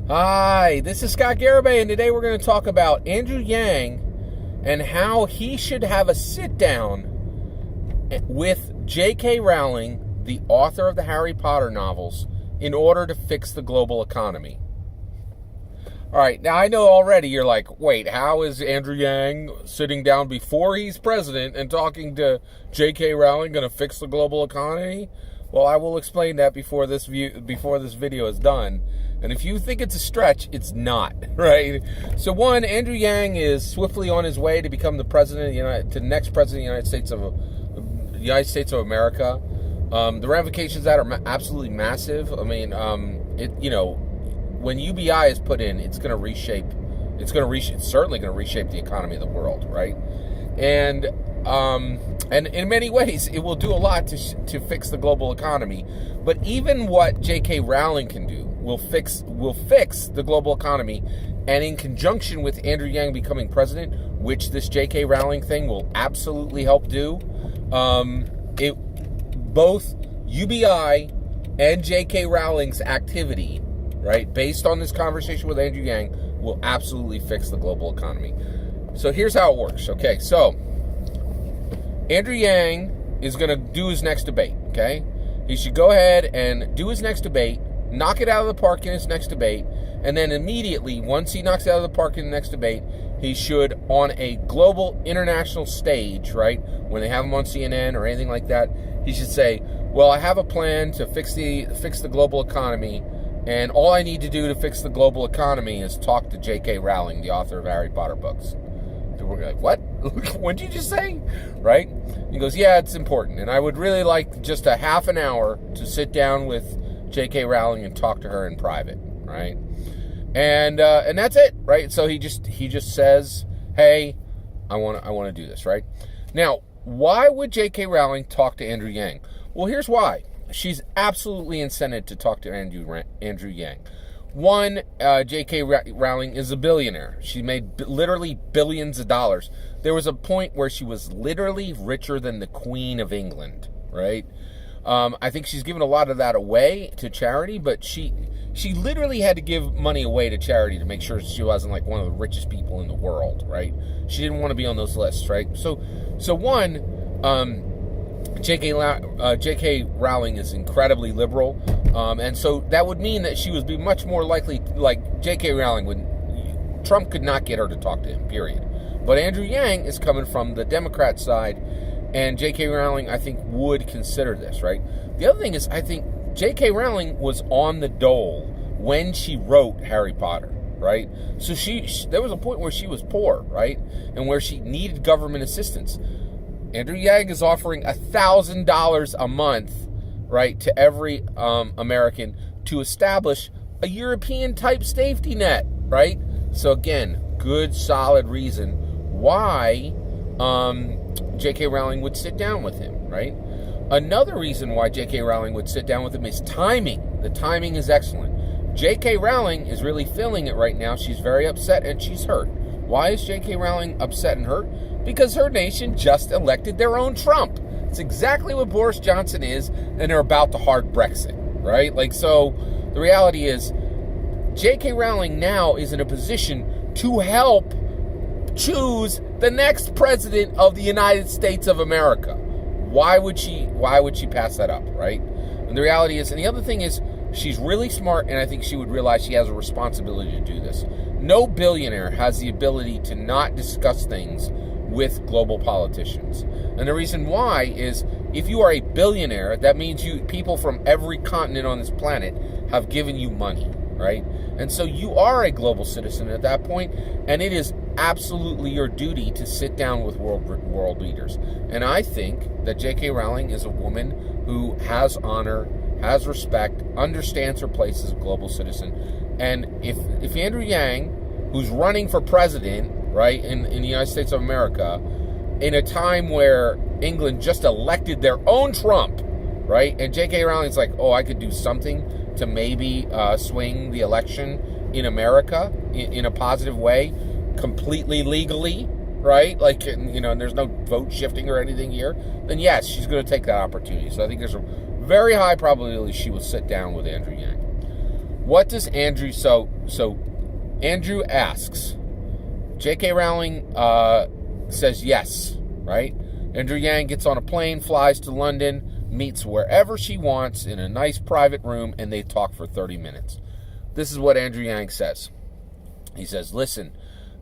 Hi, this is Scott Garibay, and today we're going to talk about Andrew Yang and how he should have a sit-down with JK Rowling, the author of the Harry Potter novels, in order to fix the global economy. All right, now I know already you're like, wait, how is Andrew Yang sitting down before he's president and talking to JK Rowling going to fix the global economy? Well, I will explain that before this video is done. And if you think it's a stretch, it's not, right? So one, Andrew Yang is swiftly on his way to become the president of the next president of the United States of America. The ramifications of that are absolutely massive. I mean, when UBI is put in, it's certainly going to reshape the economy of the world, right? And in many ways, it will do a lot to fix the global economy. But even what JK Rowling can do will fix the global economy. And in conjunction with Andrew Yang becoming president, which this JK Rowling thing will absolutely help do, both UBI and JK Rowling's activity, right, based on this conversation with Andrew Yang, will absolutely fix the global economy. So here's how it works. Okay, so Andrew Yang is going to do his next debate, okay? He should go ahead and do his next debate, knock it out of the park in his next debate, and then immediately, once he knocks it out of the park in the next debate, he should, on a global international stage, right, when they have him on CNN or anything like that, he should say, well, I have a plan to fix the global economy, and all I need to do to fix the global economy is talk to JK Rowling, the author of Harry Potter books. We're like, what? What did you just say? Right? He goes, yeah, it's important. And I would really like just a half an hour to sit down with JK Rowling and talk to her in private. Right? And that's it. Right? So he just says, hey, I want to do this. Right? Now, why would JK Rowling talk to Andrew Yang? Well, here's why. She's absolutely incented to talk to Andrew Yang. One, J.K. Rowling is a billionaire. She made literally billions of dollars. There was a point where she was literally richer than the Queen of England, right? I think she's given a lot of that away to charity, but she literally had to give money away to charity to make sure she wasn't like one of the richest people in the world, right? She didn't want to be on those lists, right? So one, J.K. Rowling is incredibly liberal, and so that would mean that she would be much more likely, like J.K. Rowling Trump could not get her to talk to him, period. But Andrew Yang is coming from the Democrat side, and J.K. Rowling, I think, would consider this, right? The other thing is, I think J.K. Rowling was on the dole when she wrote Harry Potter, right? So there was a point where she was poor, right? And where she needed government assistance. Andrew Yang is offering $1,000 a month, right, to every American to establish a European-type safety net, right? So again, good, solid reason why J.K. Rowling would sit down with him, right? Another reason why J.K. Rowling would sit down with him is timing. The timing is excellent. J.K. Rowling is really feeling it right now. She's very upset and she's hurt. Why is J.K. Rowling upset and hurt? Because her nation just elected their own Trump. It's exactly what Boris Johnson is, and they're about to hard Brexit, right? Like, so the reality is J.K. Rowling now is in a position to help choose the next president of the United States of America. Why would she pass that up, right? And the reality is, and the other thing is, she's really smart, and I think she would realize she has a responsibility to do this. No billionaire has the ability to not discuss things with global politicians. And the reason why is, if you are a billionaire, that means people from every continent on this planet have given you money, right? And so you are a global citizen at that point, and it is absolutely your duty to sit down with world leaders. And I think that J.K. Rowling is a woman who has honor, has respect, understands her place as a global citizen. And if Andrew Yang, who's running for president, right, in the United States of America, in a time where England just elected their own Trump, right, and J.K. Rowling's like, oh, I could do something to maybe swing the election in America in a positive way, completely legally, right, like, and there's no vote shifting or anything here, then yes, she's going to take that opportunity. So I think there's a very high probability she will sit down with Andrew Yang. what does Andrew... So Andrew asks. JK Rowling says yes, right? Andrew Yang gets on a plane, flies to London, meets wherever she wants in a nice private room, and they talk for 30 minutes. This is what Andrew Yang says. He says, listen,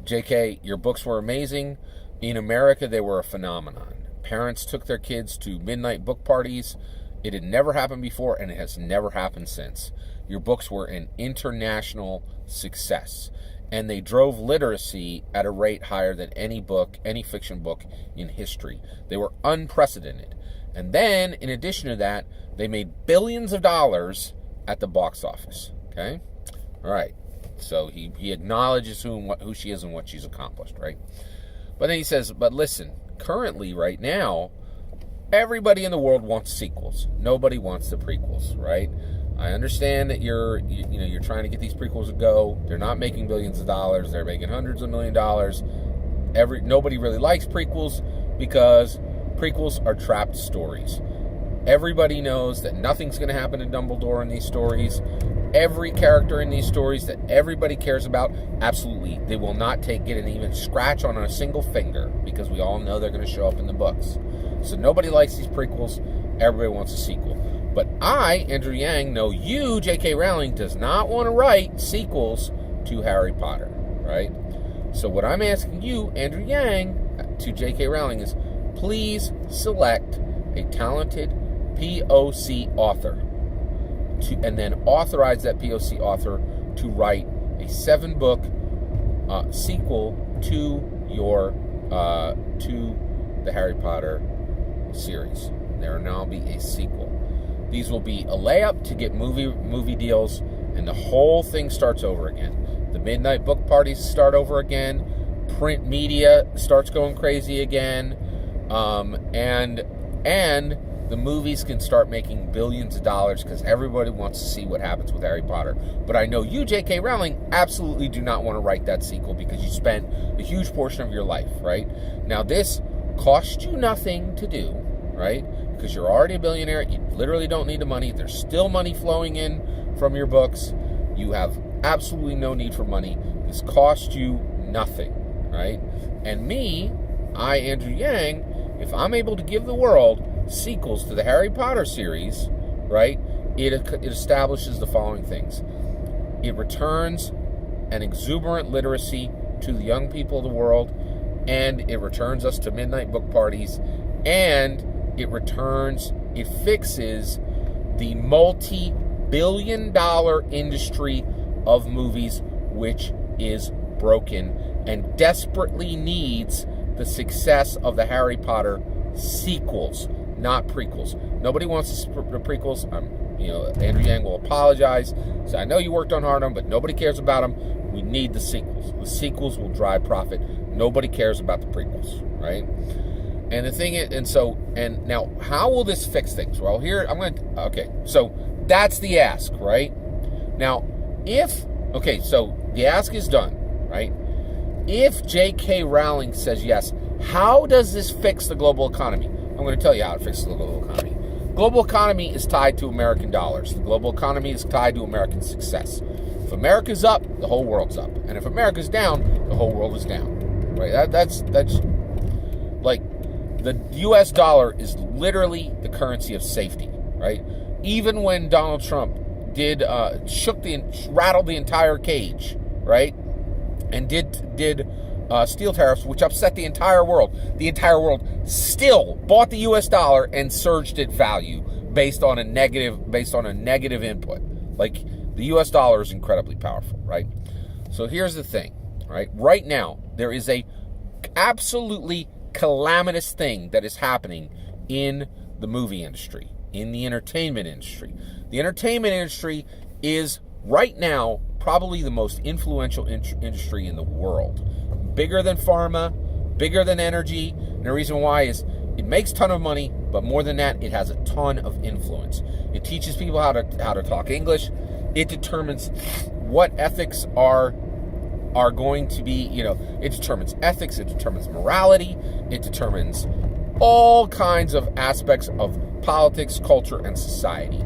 JK, your books were amazing. In America, they were a phenomenon. Parents took their kids to midnight book parties. It had never happened before, and it has never happened since. Your books were an international success, and they drove literacy at a rate higher than any fiction book in history. They were unprecedented. And then, in addition to that, they made billions of dollars at the box office. Okay? All right. So he acknowledges who she is and what she's accomplished, right? But then he says, but listen, currently, right now, everybody in the world wants sequels. Nobody wants the prequels, right? I understand that you're trying to get these prequels to go. They're not making billions of dollars. They're making hundreds of $1 million. Nobody really likes prequels because prequels are trapped stories. Everybody knows that nothing's going to happen to Dumbledore in these stories. Every character in these stories that everybody cares about, absolutely, they will not get an even scratch on a single finger because we all know they're going to show up in the books. So nobody likes these prequels. Everybody wants a sequel. But I, Andrew Yang, know you, JK Rowling, does not want to write sequels to Harry Potter, right? So what I'm asking you, Andrew Yang, to JK Rowling is please select a talented POC author and then authorize that POC author to write a 7-book sequel to the Harry Potter series. There will now be a sequel. These will be a layup to get movie deals, and the whole thing starts over again. The midnight book parties start over again. Print media starts going crazy again, and the movies can start making billions of dollars because everybody wants to see what happens with Harry Potter. But I know you, J.K. Rowling, absolutely do not want to write that sequel because you spent a huge portion of your life, right? Now, this cost you nothing to do, right? Because you're already a billionaire. You literally don't need the money. There's still money flowing in from your books. You have absolutely no need for money. This cost you nothing, right? And me, Andrew Yang, if I'm able to give the world sequels to the Harry Potter series, right, it establishes the following things. It returns an exuberant literacy to the young people of the world, and it returns us to midnight book parties, and it fixes the multi-billion-dollar industry of movies, which is broken and desperately needs the success of the Harry Potter sequels, not prequels. Nobody wants the prequels. Andrew Yang will apologize. So I know you worked on hard on them, but nobody cares about them. We need the sequels. The sequels will drive profit. Nobody cares about the prequels, right? And the thing is, and now, how will this fix things? Well, so that's the ask, right? Now, so the ask is done, right? If J.K. Rowling says yes, how does this fix the global economy? I'm going to tell you how it fixes the global economy. Global economy is tied to American dollars. The global economy is tied to American success. If America's up, the whole world's up. And if America's down, the whole world is down. Right? That's like the U.S. dollar is literally the currency of safety, right? Even when Donald Trump rattled the entire cage, right? And did steel tariffs, which upset the entire world. The entire world still bought the U.S. dollar and surged its value based on a negative input. Like, the U.S. dollar is incredibly powerful, right? So here's the thing, right? Right now, there is a absolutely calamitous thing that is happening in the movie industry, in the entertainment industry. The entertainment industry is right now probably the most influential industry in the world. Bigger than pharma, bigger than energy. And the reason why is it makes a ton of money, but more than that, it has a ton of influence. It teaches people how to talk English. It determines what ethics are going to be, it determines ethics, it determines morality, it determines all kinds of aspects of politics, culture, and society.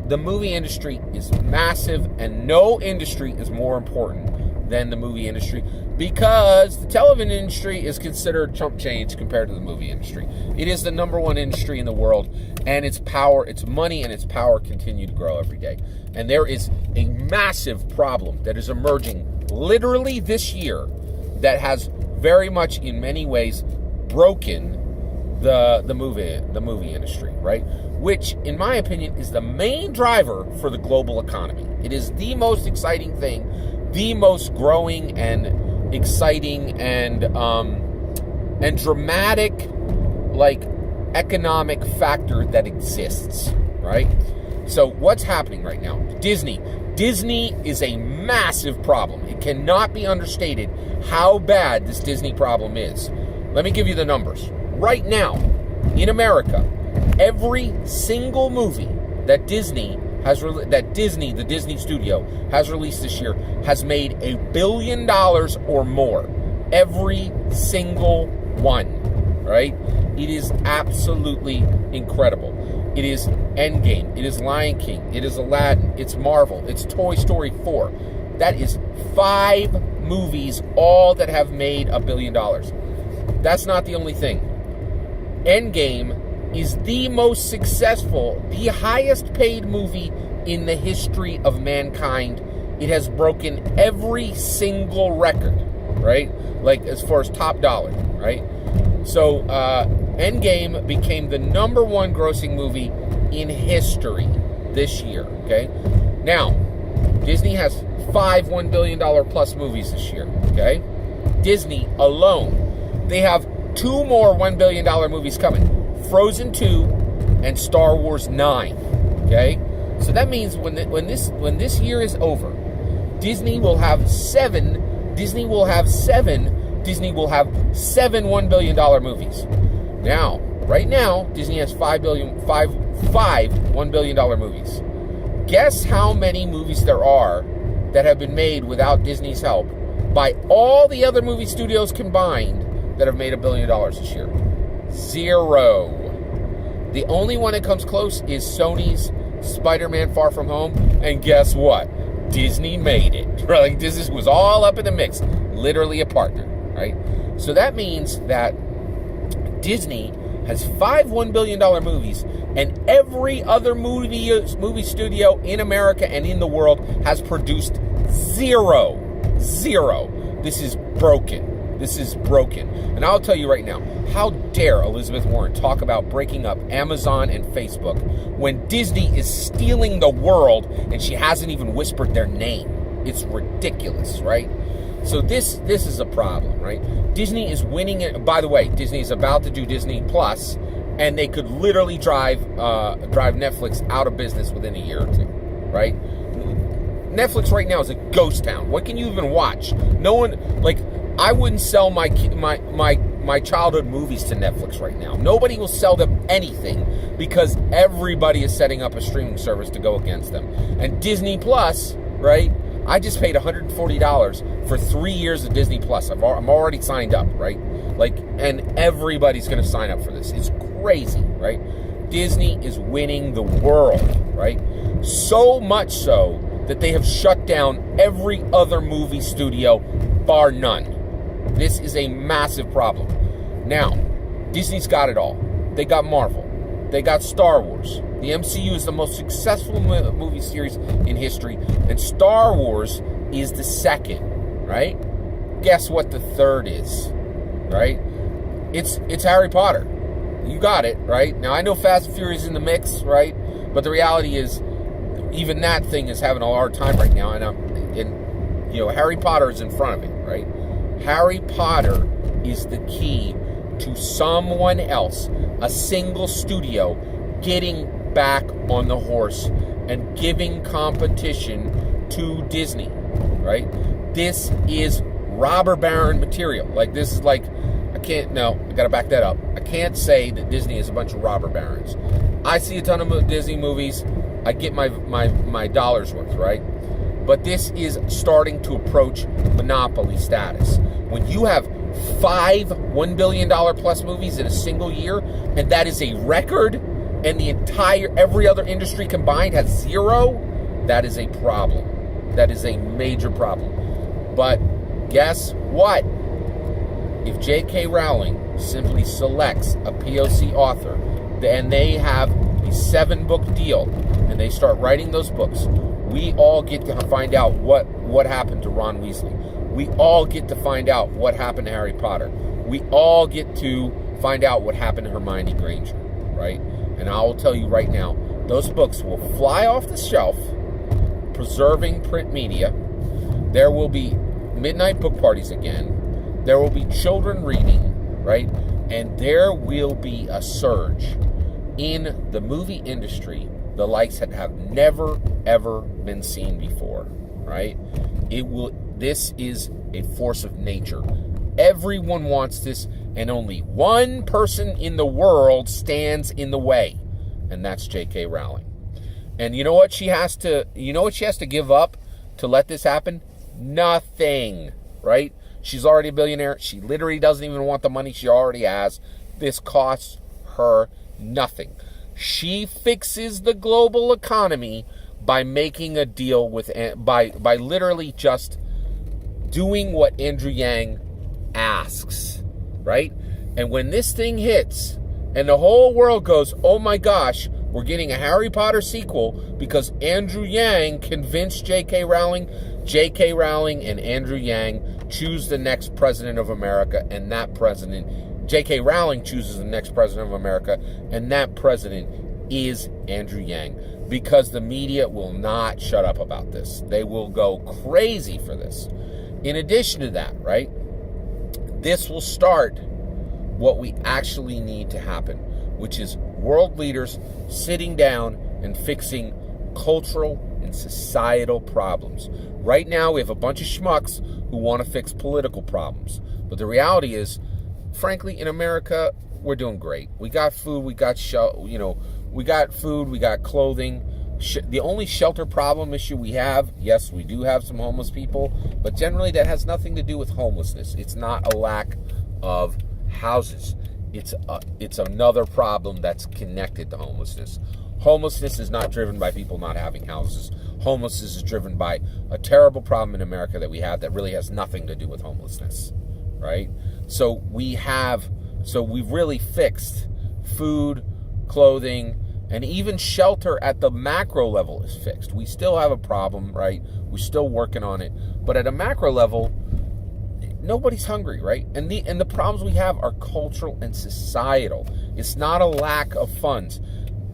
the movie industry is massive, and no industry is more important than the movie industry, because the television industry is considered chump change compared to the movie industry. It is the number one industry in the world, and its power, its money, and its power continue to grow every day. And there is a massive problem that is emerging literally this year that has very much, in many ways, broken the movie industry, right? Which, in my opinion, is the main driver for the global economy. It is the most exciting thing, the most growing and exciting and dramatic, like, economic factor that exists, right? So what's happening right now? Disney is a massive problem. It cannot be understated how bad this Disney problem is. Let me give you the numbers. Right now, in America, every single movie that Disney, the Disney studio, has released this year has made $1 billion or more. Every single one, right? It is absolutely incredible. It is Endgame. It is Lion King. It is Aladdin. It's Marvel. It's Toy Story 4. That is 5 movies, all that have made $1 billion. That's not the only thing. Endgame is the most successful, the highest paid movie in the history of mankind. It has broken every single record, right? Like, as far as top dollar, right? So, Endgame became the number one grossing movie in history this year, okay? Now, Disney has 5 $1 billion plus movies this year, okay? Disney alone, they have 2 more $1 billion movies coming. Frozen 2 and Star Wars 9, okay? So that means when this year is over, Disney will have 7 $1 billion movies. Now, right now, Disney has 5 $1 billion movies. Guess how many movies there are that have been made without Disney's help by all the other movie studios combined that have made $1 billion this year? 0. The only one that comes close is Sony's Spider-Man Far From Home, and guess what? Disney made it. Right? Disney was all up in the mix, literally a partner, right? So that means that Disney has 5 $1 billion movies, and every other movie studio in America and in the world has produced 0. This is broken. This is broken. And I'll tell you right now, how dare Elizabeth Warren talk about breaking up Amazon and Facebook when Disney is stealing the world and she hasn't even whispered their name. It's ridiculous, right? So this is a problem, right? Disney is winning it. By the way, Disney is about to do Disney Plus, and they could literally drive Netflix out of business within a year or two, right? Netflix right now is a ghost town. What can you even watch? No one, like, I wouldn't sell my childhood movies to Netflix right now. Nobody will sell them anything because everybody is setting up a streaming service to go against them. And Disney Plus, right? I just paid $140 for 3 years of Disney Plus. I'm already signed up, right? Like, and everybody's going to sign up for this. It's crazy, right? Disney is winning the world, right? So much so that they have shut down every other movie studio, bar none. This is a massive problem. Now, Disney's got it all. They got Marvel. They got Star Wars. The MCU is the most successful movie series in history, and Star Wars is the second, right? Guess what the third is, right? It's Harry Potter. You got it, right? Now, I know Fast and Furious is in the mix, right? But the reality is, even that thing is having a hard time right now, and Harry Potter is in front of it, right? Harry Potter is the key to someone else, a single studio, getting back on the horse and giving competition to Disney, right? This is robber baron material. Like, this is like, I gotta back that up. I can't say that Disney is a bunch of robber barons. I see a ton of Disney movies. I get my dollar's worth, right? But this is starting to approach monopoly status. When you have 5 $1 billion plus movies in a single year, and that is a record, and every other industry combined has 0, that is a problem. That is a major problem. But guess what? If JK Rowling simply selects a POC author and they have a 7-book deal and they start writing those books, we all get to find out what happened to Ron Weasley. We all get to find out what happened to Harry Potter. We all get to find out what happened to Hermione Granger, right? And I will tell you right now, those books will fly off the shelf, preserving print media. There will be midnight book parties again. There will be children reading, right? And there will be a surge in the movie industry, the likes that have never, ever been seen before, right? This is a force of nature. Everyone wants this, and only one person in the world stands in the way, and that's JK Rowling. And you know what she has to give up to let this happen? Nothing, right? She's already a billionaire. She literally doesn't even want the money she already has. This costs her nothing. She fixes the global economy by making a deal with, by literally just doing what Andrew Yang asks, right? And when this thing hits and the whole world goes, oh my gosh, we're getting a Harry Potter sequel because Andrew Yang convinced J.K. Rowling and Andrew Yang choose the next president of America, and that president, J.K. Rowling chooses the next president of America, and that president is Andrew Yang, because the media will not shut up about this. They will go crazy for this. In addition to that, right, this will start what we actually need to happen, which is world leaders sitting down and fixing cultural and societal problems. Right now, we have a bunch of schmucks who want to fix political problems. But the reality is, frankly, in America, we're doing great. We got food, we got we got food, we got clothing. The only shelter problem issue we have, yes, we do have some homeless people, but generally that has nothing to do with homelessness. It's not a lack of houses. It's another problem that's connected to homelessness. Homelessness is not driven by people not having houses. Homelessness is driven by a terrible problem in America that we have that really has nothing to do with homelessness, right? So we've really fixed food, clothing, and even shelter at the macro level is fixed. We still have a problem, right? We're still working on it. But at a macro level, nobody's hungry, right? And the problems we have are cultural and societal. It's not a lack of funds.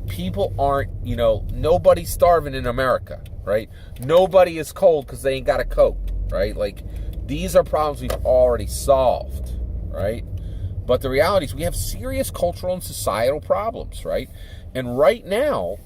People aren't, nobody's starving in America, right? Nobody is cold because they ain't got a coat, right? Like, these are problems we've already solved, right? But the reality is we have serious cultural and societal problems, right? And right now,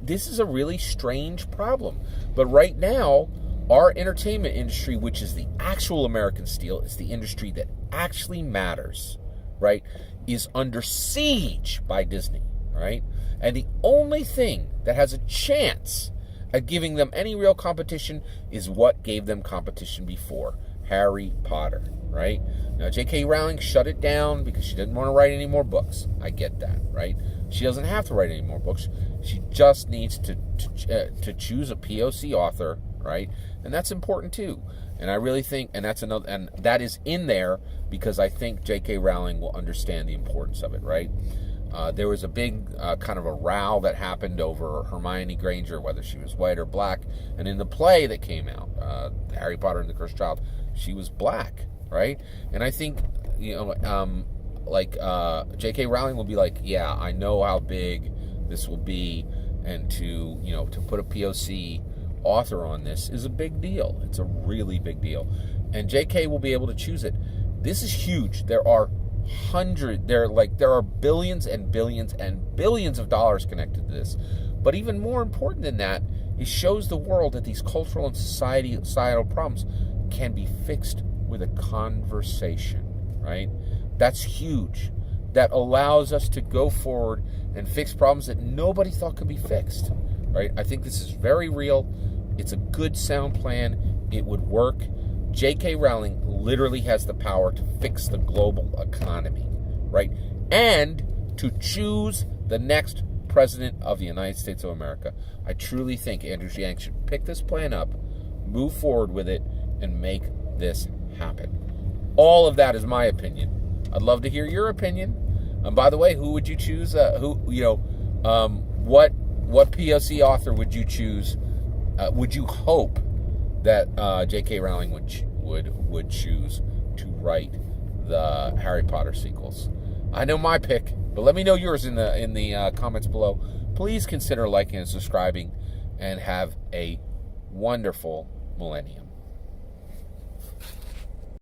this is a really strange problem. But right now, our entertainment industry, which is the actual American steel, is the industry that actually matters, right, is under siege by Disney, right? And the only thing that has a chance at giving them any real competition is what gave them competition before, Harry Potter, right? Now, JK Rowling shut it down because she didn't want to write any more books. I get that, right? She doesn't have to write any more books. She just needs to choose a POC author, right? And that's important too. And I really think, and that is in there because I think J.K. Rowling will understand the importance of it, right? There was a big kind of a row that happened over Hermione Granger, whether she was white or black. And in the play that came out, Harry Potter and the Cursed Child, she was black, right? And I think, J.K. Rowling will be like, yeah, I know how big this will be, and to put a POC author on this is a big deal. It's a really big deal. And JK will be able to choose it. This is huge. There are billions and billions and billions of dollars connected to this. But even more important than that, it shows the world that these cultural and societal problems can be fixed with a conversation, right? That's huge. That allows us to go forward and fix problems that nobody thought could be fixed, right? I think this is very real. It's a good sound plan. It would work. J.K. Rowling literally has the power to fix the global economy, right? And to choose the next President of the United States of America. I truly think Andrew Yang should pick this plan up, move forward with it, and make this happen. All of that is my opinion. I'd love to hear your opinion. And by the way, who would you choose? What POC author would you choose? Would you hope that JK Rowling would choose to write the Harry Potter sequels? I know my pick, but let me know yours in the comments below. Please consider liking and subscribing, and have a wonderful millennium.